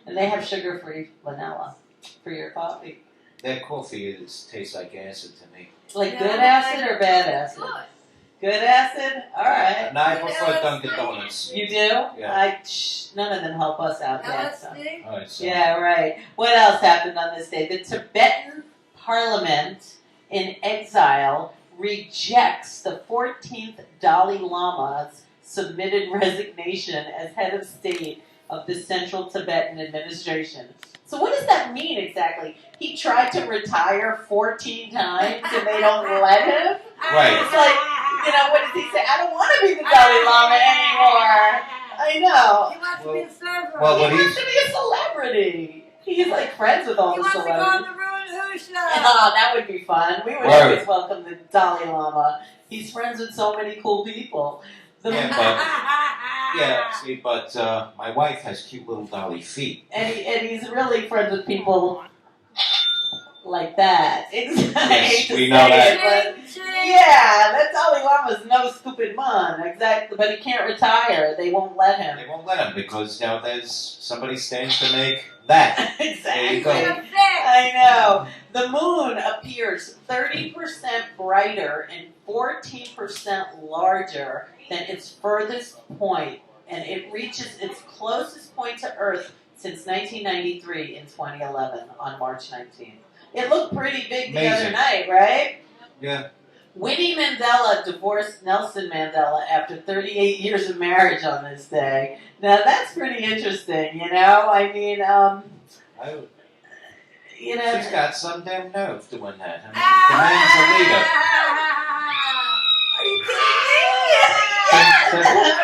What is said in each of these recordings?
And they have sugar-free vanilla for your coffee. That coffee tastes like acid to me. Like good acid or bad acid? Good acid? All right. No, I prefer Dunkin' Donuts. You do? Yeah. None of them help us out yet. So. All right, so. Yeah, right. What else happened on this day? The Tibetan Parliament in exile rejects the 14th Dalai Lama's submitted resignation as head of state of the Central Tibetan Administration. So what does that mean exactly? He tried to retire 14 times and they don't let him? Right. It's like, what does he say? I don't want to be the Dalai Lama anymore. I know. He wants to be a celebrity. Well, He wants to be a celebrity. He's like friends with all the celebrities. He wants to go on the rew-who show. Oh, that would be fun. We would always welcome the Dalai Lama. He's friends with so many cool people. But my wife has cute little dolly feet. And he's really friends with people like that. Yes, we know that. Yeah, that Dalai Lama's no stupid man. Exactly, but he can't retire. They won't let him. They won't let him because there's somebody stands to make that. Exactly. There you go. I know. The moon appears 30% brighter and 14% larger than its furthest point, and it reaches its closest point to Earth since 1993 in 2011 on March 19th. It looked pretty big the other night, right? Yeah. Winnie Mandela divorced Nelson Mandela after 38 years of marriage on this day. Now that's pretty interesting, I mean, she's got some damn nerve doing that. I mean, the man's a leader. Are you kidding me?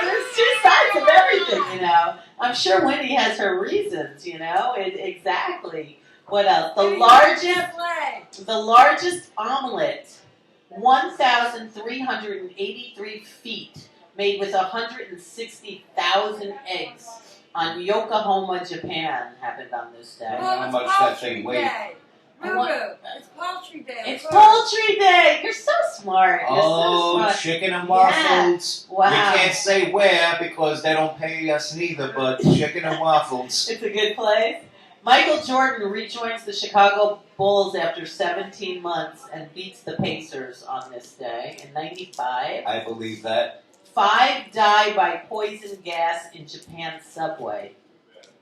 There's two sides of everything, I'm sure Winnie has her reasons, exactly. What else? The largest omelet, 1,383 feet, made with 160,000 eggs on Yokohama, Japan, happened on this day. How much that thing weighs? It's poultry day. It's poultry day. You're so smart. You're so smart. Chicken and waffles. Yeah. Wow. We can't say where because they don't pay us neither, but chicken and waffles. It's a good place. Michael Jordan rejoins the Chicago Bulls after 17 months and beats the Pacers on this day in 95. I believe that. 5 die by poison gas in Japan's subway.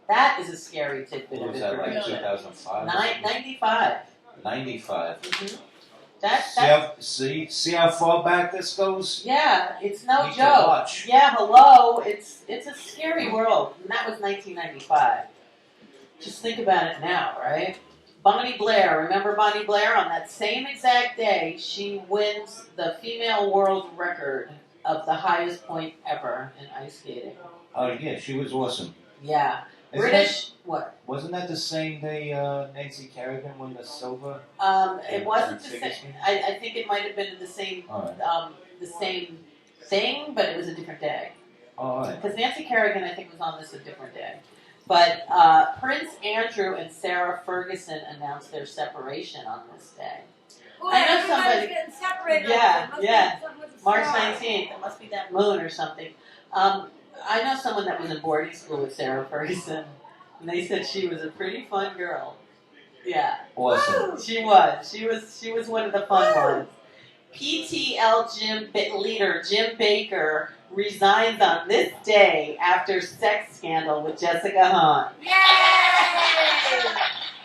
That is a scary tidbit of information. Was that like 2005? 95. 95. Mm-hmm. See how far back this goes? Yeah, it's no Need joke. to watch. Yeah, hello. It's a scary world. And that was 1995. Just think about it now, right? Bonnie Blair, remember Bonnie Blair? On that same exact day, she wins the female world record of the highest point ever in ice skating. Oh, yeah, she was awesome. Yeah. What? Wasn't that the same day Nancy Kerrigan won the silver? It wasn't the same. I think it might have been the same thing, but it was a different day. All right. Because Nancy Kerrigan, I think, was on this a different day. But Prince Andrew and Sarah Ferguson announced their separation on this day. Boy, I know somebody getting separated. Yeah. March 19th. It must be that moon or something. I know someone that was in boarding school with Sarah Ferguson, and they said she was a pretty fun girl. Yeah. Awesome. She was one of the fun ones. PTL leader Jim Baker resigns on this day after sex scandal with Jessica Hahn. Yay!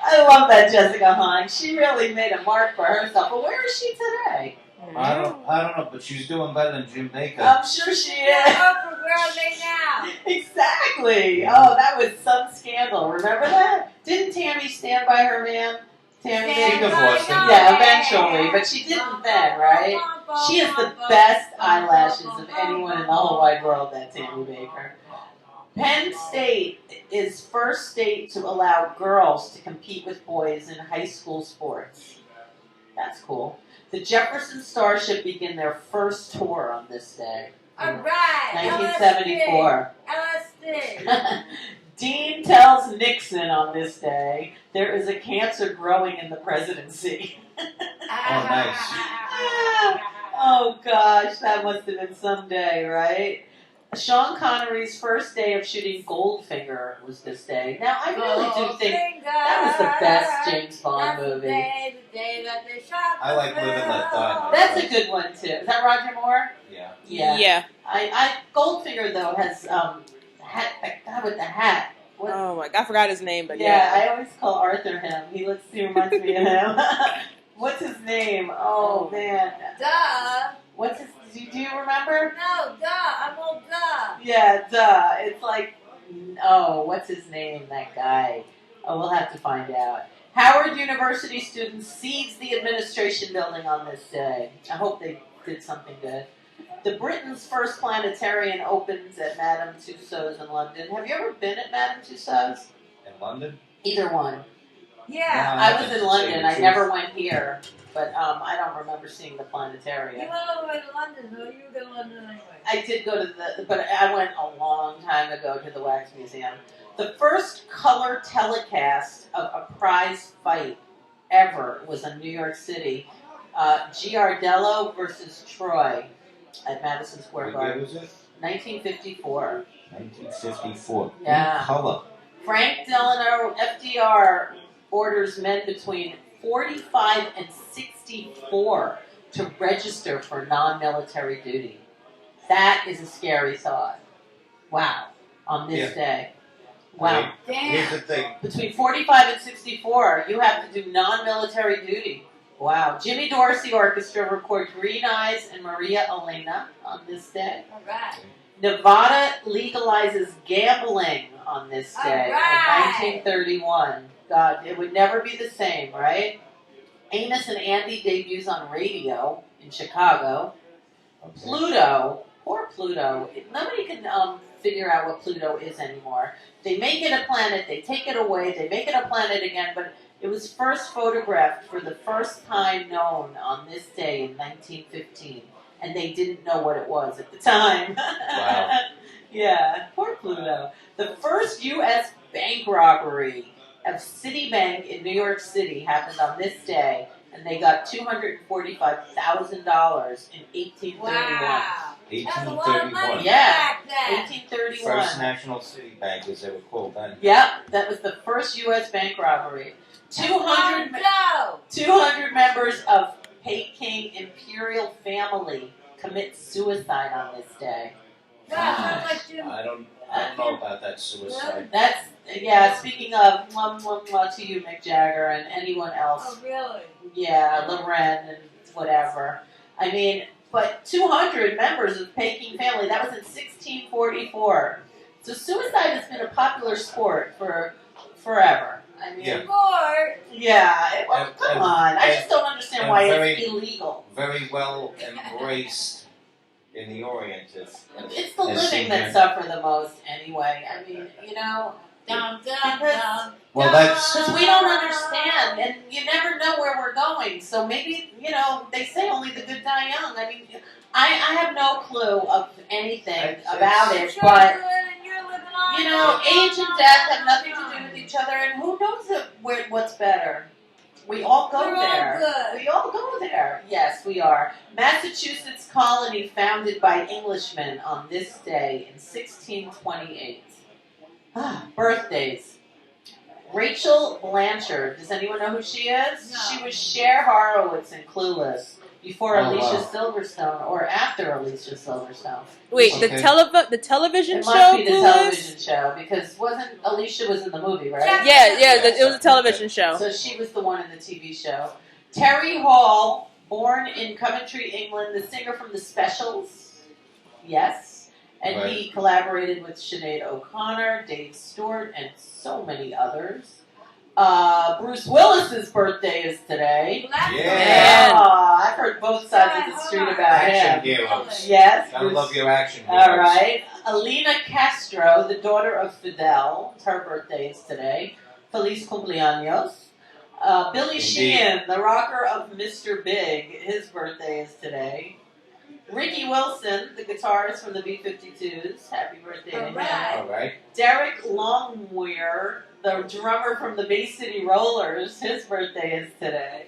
I love that Jessica Hahn. She really made a mark for herself. But where is she today? I don't know, but she's doing better than Jim Baker. I'm sure she is. Where are they now? Exactly. Oh, that was some scandal. Remember that? Didn't Tammy stand by her man? Tammy divorced him. Yeah, eventually, but she didn't then, right? She has the best eyelashes of anyone in the whole wide world, that Tammy Baker. Penn State is first state to allow girls to compete with boys in high school sports. That's cool. The Jefferson Starship begin their first tour on this day. All right. 1974. LSD. Dean tells Nixon on this day there is a cancer growing in the presidency. Oh, nice. Oh, gosh, that must have been some day, right? Sean Connery's first day of shooting Goldfinger was this day. Now, I really do think that was the best James Bond movie. The day that they shot I like Live and Let Die. That's a good one, too. Is that Roger Moore? Yeah. Yeah. Goldfinger, though, has that guy with the hat. What? Oh my God, I forgot his name, but Yeah, I always call Arthur him. He reminds me of him. What's his name? Oh, man. Duh. What's his, do you remember? No, duh. I'm old duh. Yeah, duh. It's like, oh, what's his name, that guy? Oh, we'll have to find out. Howard University students seize the administration building on this day. I hope they did something good. The Britain's first planetarium opens at Madame Tussauds in London. Have you ever been at Madame Tussauds? In London? Either one. Yeah. I was in London. I never went here, but I don't remember seeing the planetarium. You went all the way to London, though. You were to London anyway. I did go to but I went a long time ago to the Wax Museum. The first color telecast of a prize fight ever was in New York City. Giardello versus Troy at Madison Square Garden. What year was it? 1954. 1954. Yeah. In color. Frank Delano, FDR, orders men between 45 and 64 to register for non-military duty. That is a scary thought. Wow. On this day. Wow. Hey, here's the thing. Between 45 and 64, you have to do non-military duty. Wow. Jimmy Dorsey Orchestra record Green Eyes and Maria Elena on this day. All right. Nevada legalizes gambling on this day in Alright. 1931. God, it would never be the same, right? Amos and Andy debuts on radio in Chicago. Pluto, poor Pluto. Nobody can figure out what Pluto is anymore. They make it a planet, they take it away, they make it a planet again, but it was first photographed for the first time known on this day in 1915. And they didn't know what it was at the time. Wow. Yeah, poor Pluto. The first U.S. bank robbery of Citibank in New York City happened on this day, and they got $245,000 in 1831. Wow. That's a lot of 1831. money Yeah. back then. 1831. First national city bank, as they were called then. Yep, that was the first U.S. bank robbery. 200 members of Peking imperial family commit suicide on this day. Sounds like Jim. I don't know about that suicide. That's, yeah, speaking of, mwah to you, Mick Jagger, and anyone else. Oh, really? Yeah, Loren and whatever. I mean, but 200 members of Peking family, that was in 1644. So suicide has been a popular sport for forever. I mean, Yeah. Sport. yeah, well, And- come and- on. I just don't understand and why very- it's illegal. Very well embraced in the Orient. It's the It's living seen that there. suffer the most anyway. I mean, you know, Dum, dum, Because- dum. Well, that's because we don't understand, and you never know where we're going. So maybe, you know, they say only the good die young. I mean, I have no clue of anything It's- about You're it, but you're living on. you know, age and death have nothing to do with each other, and who knows what's better? We all go We're all there. good. We all go there. Yes, we are. Massachusetts colony founded by Englishmen on this day in 1628. Birthdays. Rachel Blanchard. Does anyone know who she is? No. She was Cher Horowitz in Clueless before Oh, Alicia wow. Silverstone or after Alicia Silverstone. Wait, Okay. the television It show? must be the Clueless? television show because Alicia was in the movie, right? Yeah, it was a television show. So she was the one in the TV show. Terry Hall, born in Coventry, England, the singer from The Specials. Yes. And Right. he collaborated with Sinead O'Connor, Dave Stewart, and so many others. Bruce Willis's birthday is today. Yeah. I've heard both sides of the street about action him. heroes. Yes. Gotta Bruce- love your action heroes. all right. Alina Castro, the daughter of Fidel, her birthday is today. Feliz cumpleaños. Billy Indeed. Sheehan, the rocker of Mr. Big, his birthday is today. Ricky Wilson, the guitarist from the B-52s, happy birthday to him. Alright. All right. Derek Longmuir, the drummer from the Bay City Rollers, his birthday is today.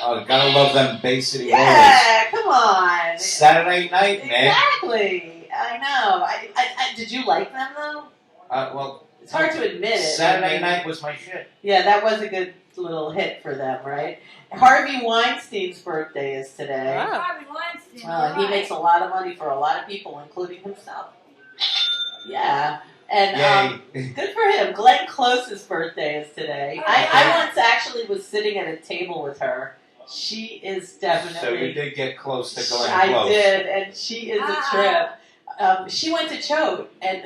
Oh, gotta love them Bay City Rollers. Yeah, come on. Saturday night, man. Exactly. I know. I did you like them though? Well, It's hard to admit it. Saturday night was my shit. Yeah, that was a good little hit for them, right? Harvey Weinstein's birthday is today. Wow. Harvey Weinstein. Well, he makes a lot of money for a lot of people, including himself. Yeah. And Yay. good for him. Glenn Close's birthday is today. I once actually was sitting at a table with her. She is definitely. So you did get close to Glenn I Close. did, and she is a trip. She went to Choate, and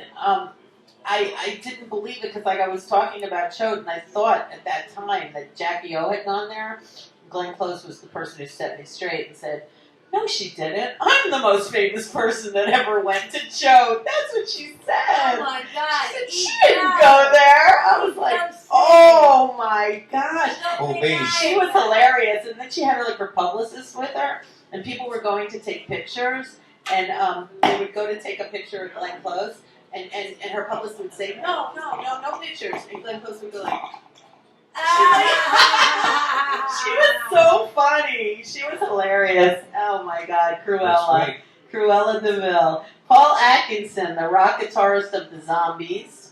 I didn't believe it because I was talking about Choate, and I thought at that time that Jackie O had gone there. Glenn Close was the person who set me straight and said, "No, she didn't. I'm the most famous person that ever went to Choate." That's what she said. Oh my God. She said she didn't go there. I was like, oh my gosh. Oh, baby. She was hilarious, and then she had her publicist with her, and people were going to take pictures, and they would go to take a picture of Glenn Close, and her publicist would say, no pictures, and Glenn Close would go like, she was so funny. She was hilarious. Oh my God, Cruella. Cruella DeVille. Paul Atkinson, the rock guitarist of the Zombies.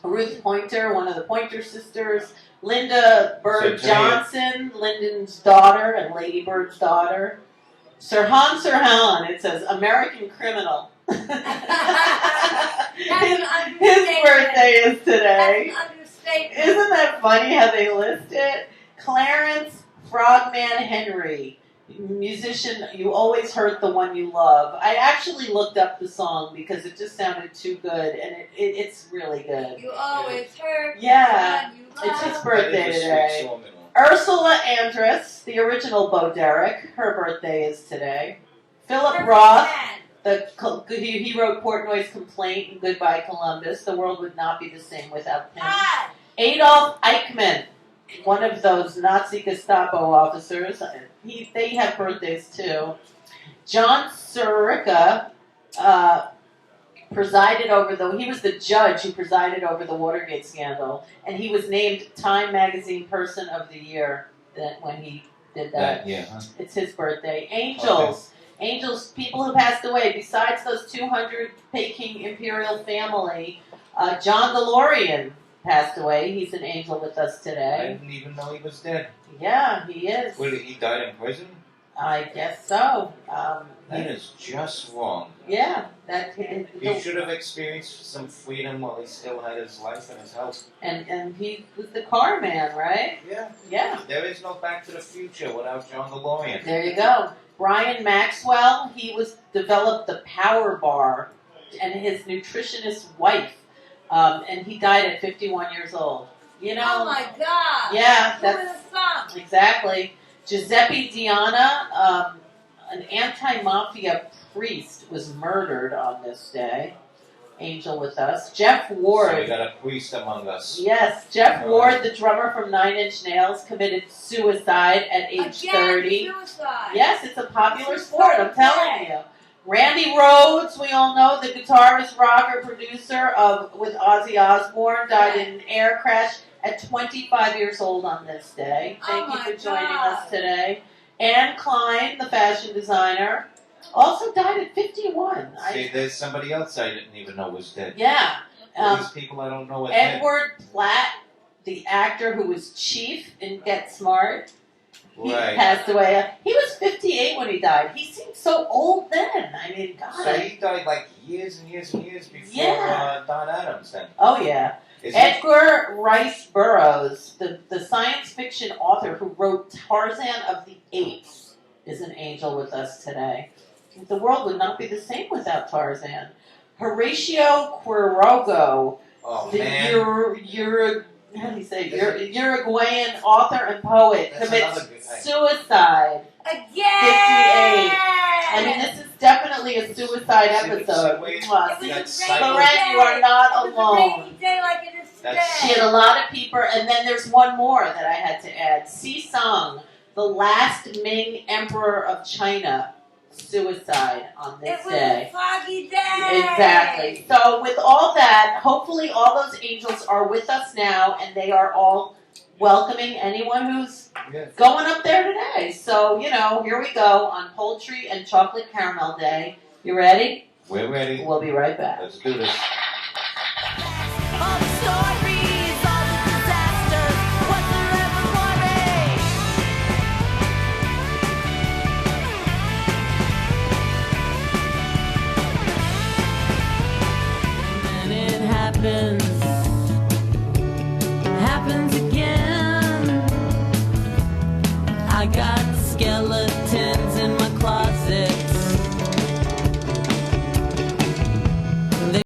Ruth Pointer, one of the Pointer sisters. Linda Bird Johnson, Lyndon's daughter and Lady Bird's daughter. Sirhan Sirhan, it says American Criminal. His birthday is today. That's an understatement. Isn't that funny how they list it? Clarence Frogman Henry, musician, you always hurt the one you love. I actually looked up the song because it just sounded too good, and it's really good. You always hurt. Yeah, the one you it's his love. birthday today. Ursula Andress, the original Bo Derek, her birthday is today. Philip Perfect Roth, man. he wrote Portnoy's Complaint and Goodbye Columbus. The world would not be the same without him. Hi. Adolf Eichmann, one of those Nazi Gestapo officers. They have birthdays too. John Sirica presided over he was the judge who presided over the Watergate scandal, and he was named Time Magazine Person of the Year when he did that. It's his birthday. Angels, people who passed away, besides those 200 Peking imperial family, John DeLorean passed away. He's an angel with us I today. didn't even know he was dead. Yeah, he is. Wait, he died in prison? I guess so. That is just wrong. Yeah, He should have experienced some freedom while he still had his life and his health. and he was the car man, right? Yeah. Yeah. There is no Back to the Future without John DeLorean. There you go. Brian Maxwell, he developed the Power Bar, and his nutritionist wife, and he died at 51 years old. You know? Oh my God. Yeah, Who would have thought? exactly. Giuseppe Diana, an anti-mafia priest, was murdered on this day. Angel with us. Jeff Ward. So we got a priest among us. Yes, Jeff Ward, the drummer from Nine Inch Nails, committed suicide at age 30. Suicide. Yes, it's a popular sport, I'm telling you. Randy Rhoads, we all know, the guitarist, rocker, producer with Ozzy Osbourne, died in an air crash at 25 years old on this day. Thank you for joining us today. Anne Klein, the fashion designer, also died at 51. See, there's somebody else I didn't even know was dead. Yeah. These people I don't know what Edward Platt, the actor who was Chief in Get Smart, he passed away. He was 58 when he died. He seemed so old then. I mean, God. So he died like years and years and years before Don Adams then. Oh, yeah. Edgar Rice Burroughs, the science fiction author who wrote Tarzan of the Apes, is an angel with us today. The world would not be the same without Tarzan. Horatio Quiroga, how do you say? Uruguayan author and poet, commits suicide. Again! 58. I mean, this is definitely a suicide episode. Lorraine, you are not alone. Rainy day like it is today. She had a lot of people, and then there's one more that I had to add. Song, the last Ming Emperor of China, suicide on this day. It was a foggy day. Exactly. So with all that, hopefully all those angels are with us now, and they are all welcoming anyone who's Yeah. going up there today. So, here we go on Poultry and Chocolate Caramel Day. You ready? We're ready. We'll be right back. Let's do this. All the stories, all the disasters, was there ever worry? And it happens again. I got skeletons